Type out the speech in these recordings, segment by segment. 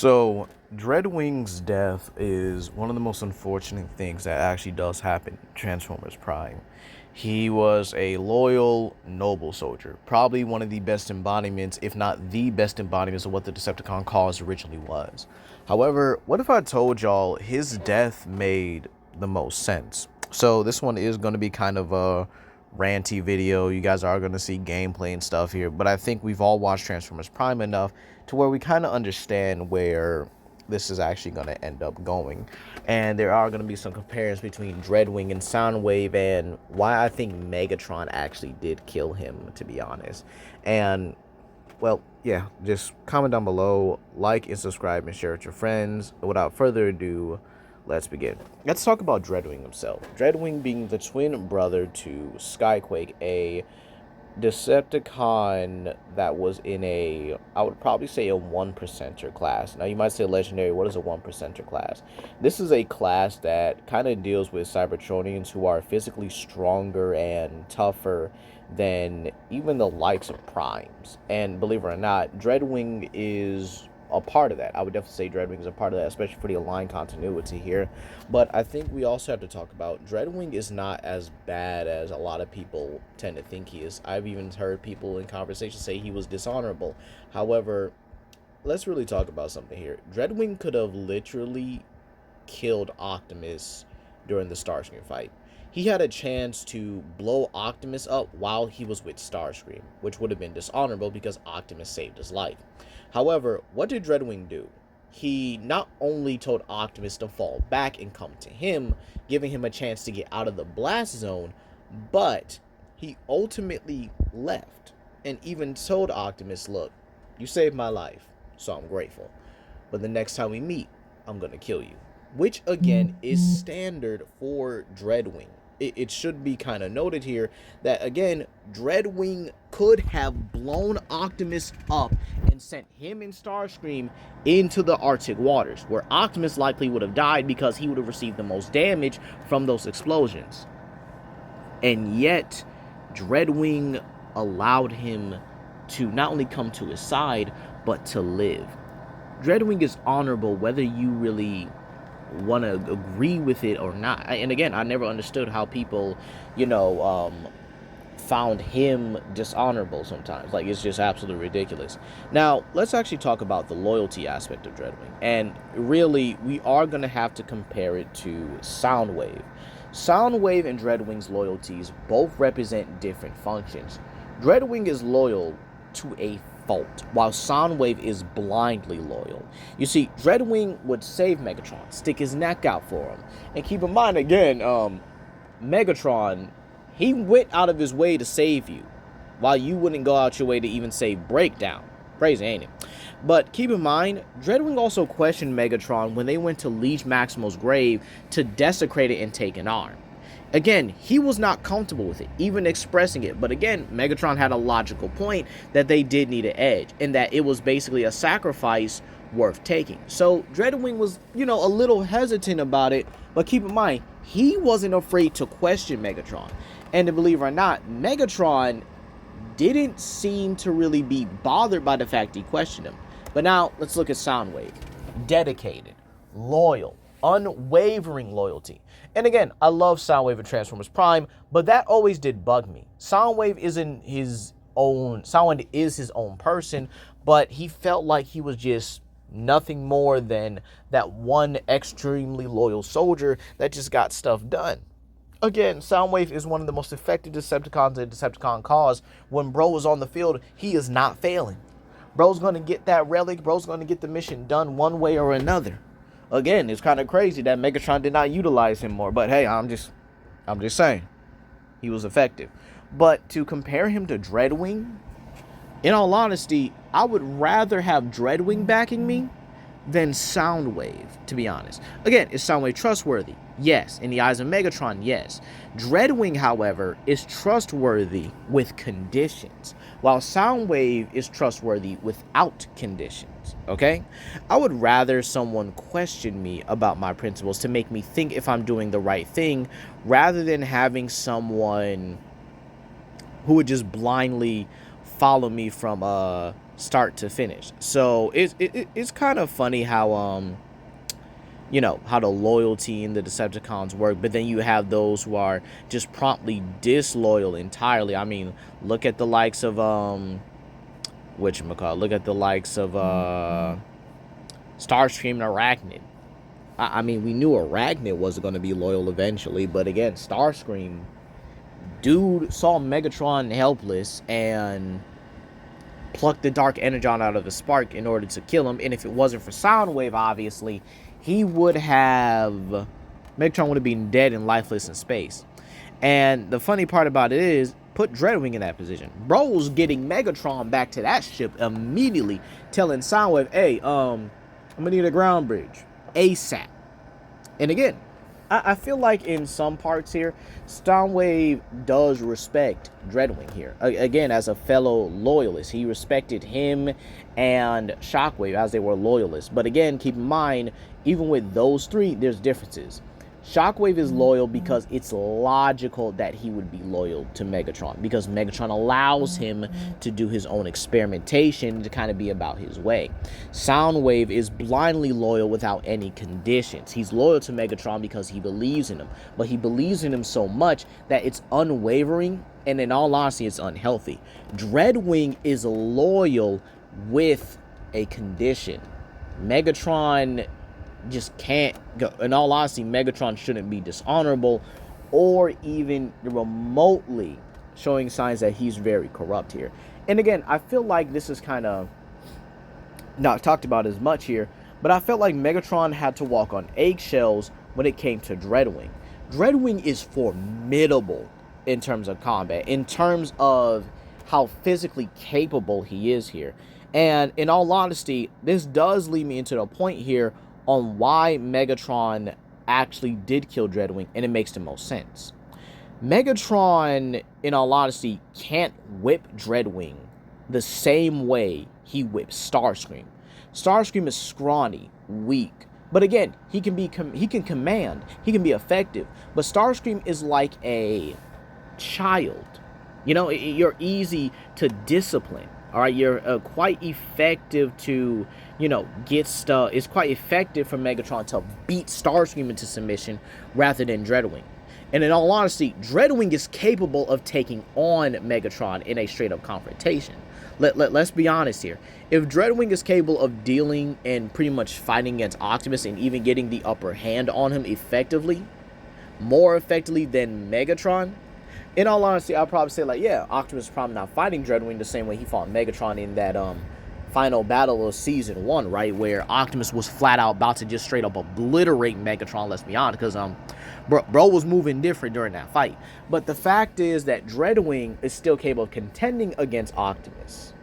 So, Dreadwing's death is one of the most unfortunate things that actually does happen in Transformers Prime. He was a loyal, noble soldier. Probably one of the best embodiments, if not the best embodiments, of what the Decepticon cause originally was. However, what if I told y'all his death made the most sense? So, this one is going to be kind of a ranty video. You guys are going to see gameplay and stuff here, but I think we've all watched Transformers Prime enough to where we kind of understand where this is actually going to end up going. And there are going to be some comparisons between Dreadwing and Soundwave and why I think Megatron actually did kill him, to be honest. And, well, yeah, just comment down below, like and subscribe and share with your friends. Without further ado, let's begin. Let's talk about Dreadwing himself. Dreadwing being the twin brother to Skyquake, a Decepticon that was in a, I would probably say, a 1%er class. Now, you might say legendary. What is a 1%er class? This is a class that kind of deals with Cybertronians who are physically stronger and tougher than even the likes of Primes. And believe it or not, Dreadwing is a part of that. I would definitely say Dreadwing is a part of that, especially for the aligned continuity here. But I think we also have to talk about Dreadwing is not as bad as a lot of people tend to think he is. I've even heard people in conversation say he was dishonorable. However, let's really talk about something here. Dreadwing could have literally killed Optimus during the Starscream fight. He had a chance to blow Optimus up while he was with Starscream, which would have been dishonorable because Optimus saved his life. However, what did Dreadwing do? He not only told Optimus to fall back and come to him, giving him a chance to get out of the blast zone, but he ultimately left and even told Optimus, look, you saved my life, so I'm grateful. But the next time we meet, I'm going to kill you. Which, again, is standard for Dreadwing. It should be kind of noted here that, again, Dreadwing could have blown Optimus up and sent him and Starscream into the Arctic waters, where Optimus likely would have died because he would have received the most damage from those explosions. And yet, Dreadwing allowed him to not only come to his side, but to live. Dreadwing is honorable whether you really want to agree with it or not. And again, I never understood how people, found him dishonorable sometimes. Like, it's just absolutely ridiculous. Now, let's actually talk about the loyalty aspect of Dreadwing. And really, we are going to have to compare it to Soundwave. Soundwave and Dreadwing's loyalties both represent different functions. Dreadwing is loyal to a fault, while Soundwave is blindly loyal. You see, Dreadwing would save Megatron, stick his neck out for him. And keep in mind, again, Megatron, he went out of his way to save you, while you wouldn't go out your way to even save Breakdown. Crazy, ain't it? But keep in mind, Dreadwing also questioned Megatron when they went to Leech Maximo's grave to desecrate it and take an arm. Again, he was not comfortable with it, even expressing it. But again, Megatron had a logical point that they did need an edge, and that it was basically a sacrifice worth taking. So Dreadwing was, a little hesitant about it, but keep in mind, he wasn't afraid to question Megatron. And to believe it or not, Megatron didn't seem to really be bothered by the fact he questioned him. But now, let's look at Soundwave. Dedicated, loyal, unwavering loyalty. And again, I love Soundwave and Transformers Prime, but that always did bug me. Soundwave isn't his own, Soundwave is his own person, but he felt like he was just nothing more than that one extremely loyal soldier that just got stuff done. Again, Soundwave is one of the most effective Decepticons in Decepticon cause. When bro is on the field, he is not failing. Bro's going to get that relic. Bro's going to get the mission done one way or another. Again, it's kind of crazy that Megatron did not utilize him more. But hey, I'm just saying. He was effective. But to compare him to Dreadwing, in all honesty, I would rather have Dreadwing backing me than Soundwave, to be honest. Again, is Soundwave trustworthy? Yes. In the eyes of Megatron, yes. Dreadwing, however, is trustworthy with conditions, while Soundwave is trustworthy without conditions, okay? I would rather someone question me about my principles to make me think if I'm doing the right thing, rather than having someone who would just blindly follow me from start to finish. So it's kind of funny how you know, how the loyalty in the Decepticons work, but then you have those who are just promptly disloyal entirely. I mean, look at the likes of whatchamacallit, look at the likes of Starscream and Arachnid. I mean, we knew Arachnid wasn't going to be loyal eventually, but again, Starscream, dude saw Megatron helpless and plucked the Dark Energon out of the spark in order to kill him. And if it wasn't for Soundwave, obviously, he would have... Megatron would have been dead and lifeless in space. And the funny part about it is, put Dreadwing in that position. Bro's getting Megatron back to that ship immediately, telling Soundwave, hey, I'm going to need a ground bridge. ASAP. And again, I feel like in some parts here, Soundwave does respect Dreadwing here. Again, as a fellow loyalist, he respected him and Shockwave as they were loyalists. But again, keep in mind, even with those three, there's differences. Shockwave is loyal because it's logical that he would be loyal to Megatron, because Megatron allows him to do his own experimentation, to kind of be about his way. Soundwave is blindly loyal without any conditions. He's loyal to Megatron because he believes in him, but he believes in him so much that it's unwavering, and in all honesty, it's unhealthy. Dreadwing is loyal with a condition. Megatron just can't go. In all honesty, Megatron shouldn't be dishonorable or even remotely showing signs that he's very corrupt here. And again, I feel like this is kind of not talked about as much here, but I felt like Megatron had to walk on eggshells when it came to Dreadwing. Dreadwing is formidable in terms of combat, in terms of how physically capable he is here. And in all honesty, this does lead me into the point here on why Megatron actually did kill Dreadwing, and it makes the most sense. Megatron, in all honesty, can't whip Dreadwing the same way he whips Starscream. Starscream is scrawny, weak, but again, he can command, he can be effective, but Starscream is like a child. You know, you're easy to discipline. All right, you're quite effective to, you know, get stuff. It's quite effective for Megatron to beat Starscream into submission rather than Dreadwing. And in all honesty, Dreadwing is capable of taking on Megatron in a straight-up confrontation. Let's be honest here. If Dreadwing is capable of dealing and pretty much fighting against Optimus and even getting the upper hand on him effectively, more effectively than Megatron, in all honesty, I'll probably say, like, yeah, Optimus is probably not fighting Dreadwing the same way he fought Megatron in that final battle of Season 1, right? Where Optimus was flat out about to just straight up obliterate Megatron, let's be honest, because bro was moving different during that fight. But the fact is that Dreadwing is still capable of contending against Optimus.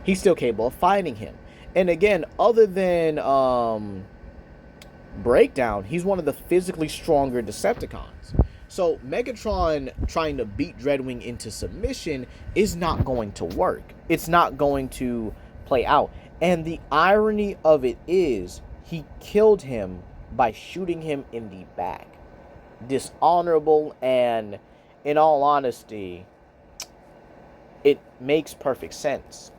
He's still capable of fighting him. And again, other than Breakdown, he's one of the physically stronger Decepticons. So Megatron trying to beat Dreadwing into submission is not going to work. It's not going to play out. And the irony of it is, he killed him by shooting him in the back. Dishonorable, and in all honesty, it makes perfect sense.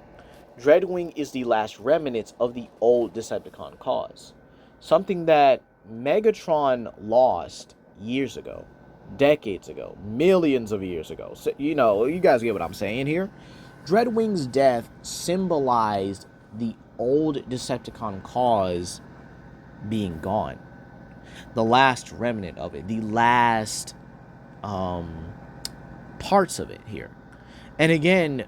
Dreadwing is the last remnants of the old Decepticon cause. Something that Megatron lost years ago. Decades ago, millions of years ago. So, you know, you guys get what I'm saying here. Dreadwing's death symbolized the old Decepticon cause being gone. The last remnant of it, the last parts of it here. And again,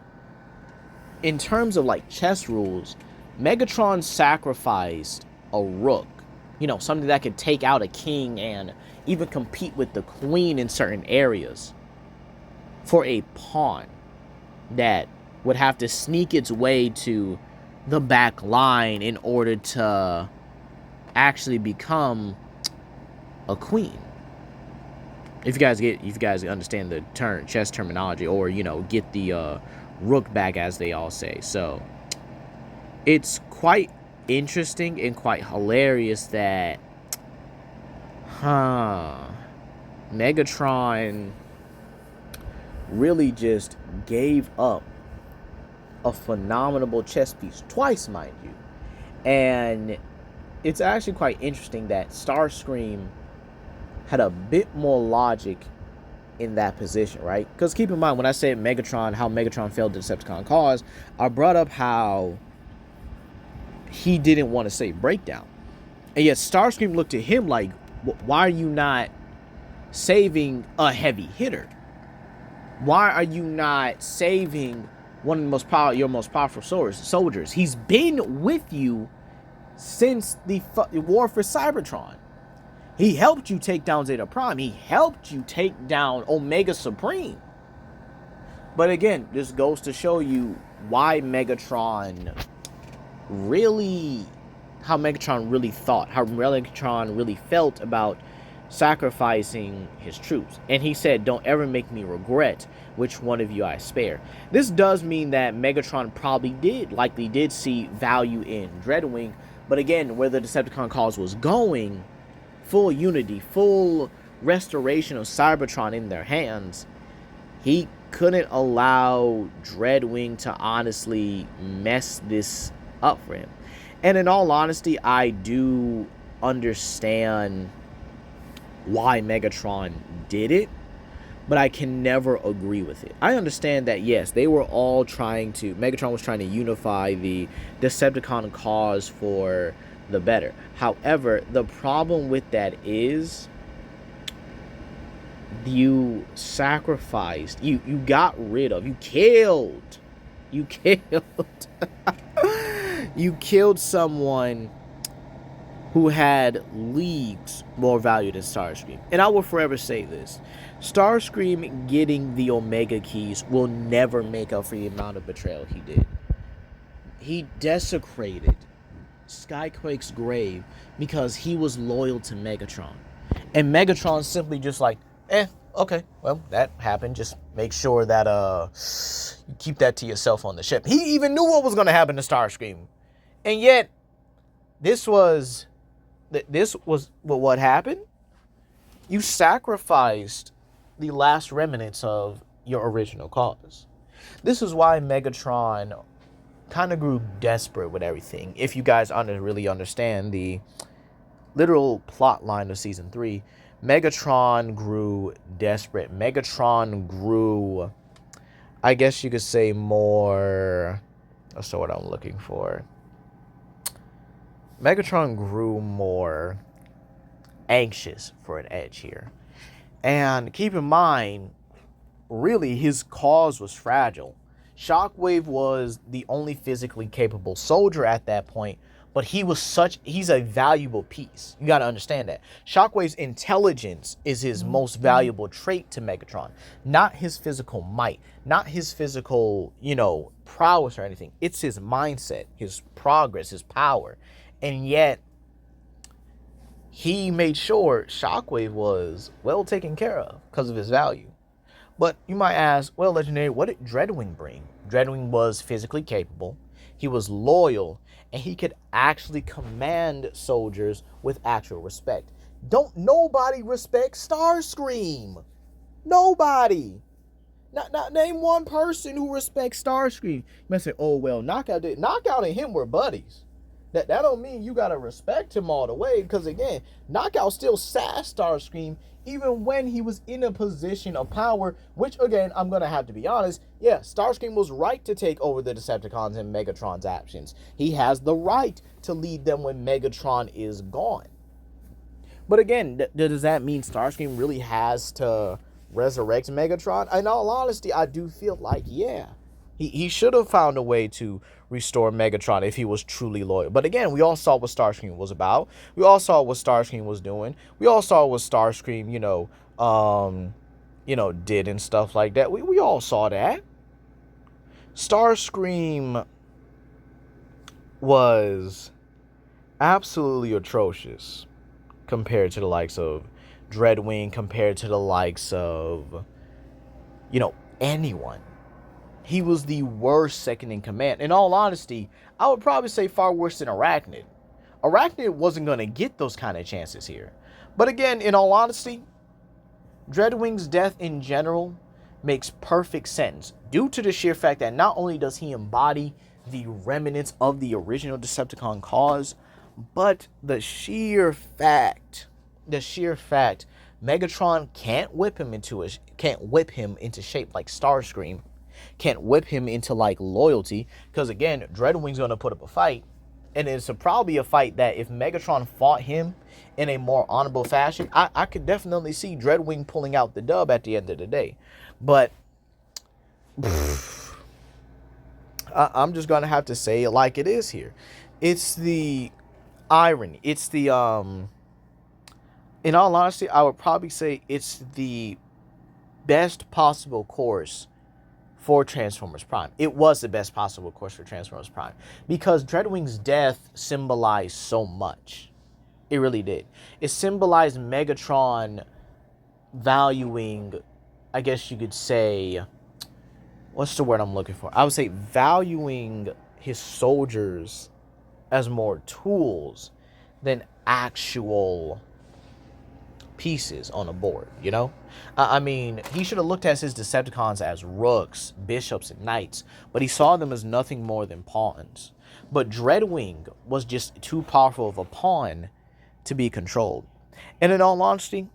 in terms of like chess rules, Megatron sacrificed a rook, you know, something that could take out a king and even compete with the queen in certain areas, for a pawn that would have to sneak its way to the back line in order to actually become a queen. If you guys understand the chess terminology, or, you know, get the rook back, as they all say. So it's quite interesting and quite hilarious that Megatron really just gave up a phenomenal chess piece, twice, mind you. And it's actually quite interesting that Starscream had a bit more logic in that position, right? Because keep in mind, when I said Megatron, how Megatron failed the Decepticon cause, I brought up how he didn't want to save Breakdown. And yet Starscream looked at him like, why are you not saving a heavy hitter? Why are you not saving one of the your most powerful soldiers? He's been with you since the war for Cybertron. He helped you take down Zeta Prime. He helped you take down Omega Supreme. But again, this goes to show you why Megatron really, how Megatron really thought, how Megatron really felt about sacrificing his troops. And he said, don't ever make me regret which one of you I spare. This does mean that Megatron likely did see value in Dreadwing. But again, where the Decepticon cause was going, full unity, full restoration of Cybertron in their hands, he couldn't allow Dreadwing to honestly mess this up for him. And in all honesty, I do understand why Megatron did it, but I can never agree with it. I understand that, yes, they were all Megatron was trying to unify the Decepticon cause for the better. However, the problem with that is you sacrificed, you got rid of, you killed you killed someone who had leagues more value than Starscream. And I will forever say this. Starscream getting the Omega keys will never make up for the amount of betrayal he did. He desecrated Skyquake's grave because he was loyal to Megatron. And Megatron simply just like, okay, well, that happened. Just make sure that you keep that to yourself on the ship. He even knew what was going to happen to Starscream. And yet, this was what happened. You sacrificed the last remnants of your original cause. This is why Megatron kind of grew desperate with everything. If you guys really understand the literal plot line of season 3, Megatron grew desperate. Megatron grew, I guess you could say, more, that's what I'm looking for. Megatron grew more anxious for an edge here. And keep in mind, really, his cause was fragile. Shockwave was the only physically capable soldier at that point, but he's a valuable piece. You got to understand that. Shockwave's intelligence is his most valuable trait to Megatron. Not his physical might, not his physical, prowess or anything. It's his mindset, his progress, his power. And yet, he made sure Shockwave was well taken care of because of his value. But you might ask, well, Legendary, what did Dreadwing bring? Dreadwing was physically capable, he was loyal, and he could actually command soldiers with actual respect. Don't nobody respect Starscream. Nobody. Not name one person who respects Starscream. You might say, oh, well, Knockout and him were buddies. That don't mean you gotta respect him all the way, because again, Knockout still sassed Starscream even when he was in a position of power, which again, I'm gonna have to be honest, yeah, Starscream was right to take over the Decepticons in Megatron's absence. He has the right to lead them when Megatron is gone. But again, does that mean Starscream really has to resurrect Megatron? In all honesty, I do feel like, yeah, he should have found a way to restore Megatron if he was truly loyal. But again, we all saw what Starscream was about. We all saw what Starscream was doing. We all saw what Starscream, did and stuff like that. We all saw that. Starscream was absolutely atrocious compared to the likes of Dreadwing, compared to the likes of, anyone. He was the worst second in command. In all honesty, I would probably say far worse than Arachnid. Arachnid wasn't going to get those kind of chances here. But again, in all honesty, Dreadwing's death in general makes perfect sense due to the sheer fact that not only does he embody the remnants of the original Decepticon cause, but the sheer fact Megatron can't whip him into shape like Starscream, can't whip him into like loyalty, because again, Dreadwing's gonna put up a fight, and it's probably a fight that if Megatron fought him in a more honorable fashion, I could definitely see Dreadwing pulling out the dub at the end of the day. But I'm just gonna have to say it like it is here. It's the irony. It's the in all honesty, I would probably say it's the best possible course for Transformers Prime. It was the best possible course for Transformers Prime because Dreadwing's death symbolized so much. It really did. It symbolized Megatron valuing, I guess you could say, what's the word I'm looking for? I would say valuing his soldiers as more tools than actual pieces on a board, you know? I mean, he should have looked at his Decepticons as rooks, bishops, and knights, but he saw them as nothing more than pawns. But Dreadwing was just too powerful of a pawn to be controlled. And in all honesty,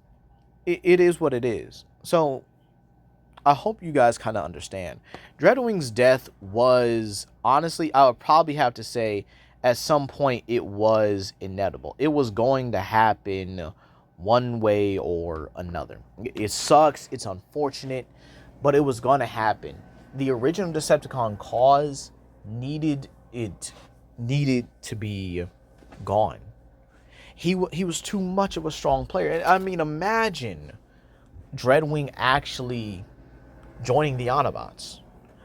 it is what it is. So I hope you guys kind of understand. Dreadwing's death was, honestly, I would probably have to say, at some point, it was inevitable. It was going to happen one way or another. It sucks, it's unfortunate, but it was going to happen. The original Decepticon cause needed to be gone. He was too much of a strong player. And I mean, imagine Dreadwing actually joining the Autobots,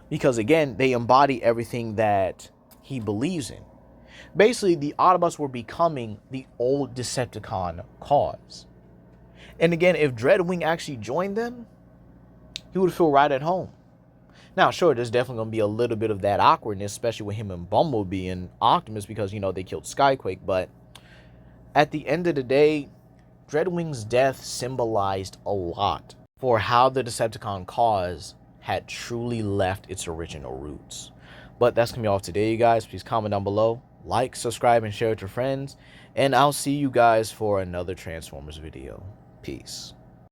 because again, they embody everything that he believes in. Basically, the Autobots were becoming the old Decepticon cause. And again, if Dreadwing actually joined them, he would feel right at home. Now, sure, there's definitely going to be a little bit of that awkwardness, especially with him and Bumblebee and Optimus, because, you know, they killed Skyquake. But at the end of the day, Dreadwing's death symbolized a lot for how the Decepticon cause had truly left its original roots. But that's going to be all today, you guys. Please comment down below. Like, subscribe, and share with your friends. And I'll see you guys for another Transformers video. Peace.